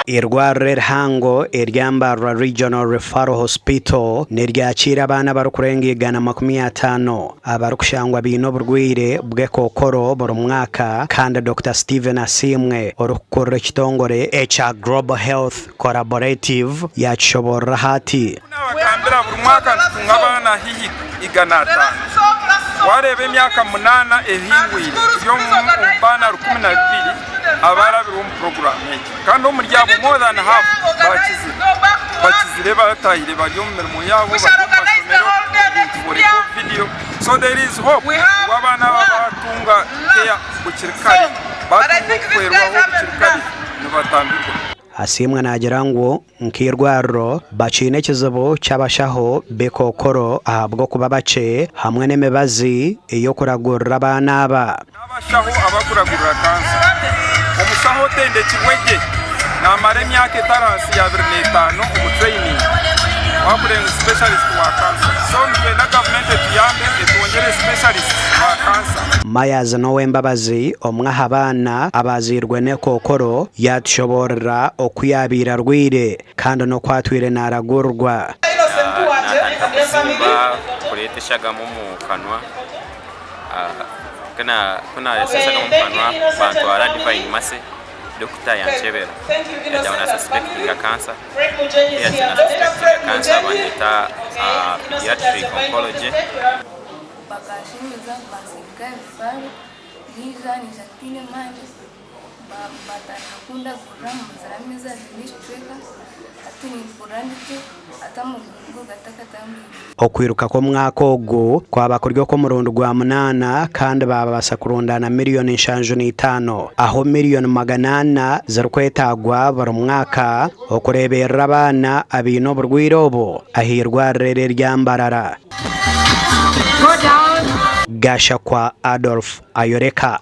Irwariro rihango ery'Ambarwa Regional Referral Hospital niryakira abana barukurenga 150 abarukushangwa bino burwire bw'ekokoro buri mwaka kandi Dr. Steven Asimwe orukukorera ekitongore echa Global Health Collaborative yakishobora hati n'abagambira buri mwaka ntunga abana hihi 150 warebe emyaka 8 ehingwire byo mu bana 12 abarabiri mu program kandi umuryango more than half bakizire batahire bari mu mirimo yabo bari mu masomero buri video so there is hope wabana batunga care bukirikari batungwerwaho bukirikari nibatambirwa Asimwe nagira ngo nk'irwariro bacine kizibu cy'abashaho bekokoro ahabwo kuba bace hamwe n'emibazi iyo kuragurira abana abashaho abakuragurira kansa umusaho tende kimwege namare myaka etaransi ya 25 mu training wakurenga specialist wa kansa so na government tuyambe etwongere specialist wa kansa Mayaza nowe mbabazi omwaha abana abazirwe n'ekokoro yatushoborera okuyabira rwire kandi no kwatwire naragurwa kureteshaga mu kanwa kuna sasa mu kanwa bantu ara divine mase Dr. Yanchebera yajaona suspecting cancer ya suspecting cancer banita pediatric oncology bakashimiza basika vifaru niza ni satine mali batanakunda programu zaramiza zilistreka atini kurandike atamugo gatakatambi okwiruka ko mwakogo kwabakoryo ko murundo rwa 8 kandi babasa kurundana miliyoni 5 aho miliyoni 800 zarukwetagwa bari mwaka okurebera abana abino burwirobo ahirwa rere ry'Ambarara Gasha kwa Adolf Ayoreka.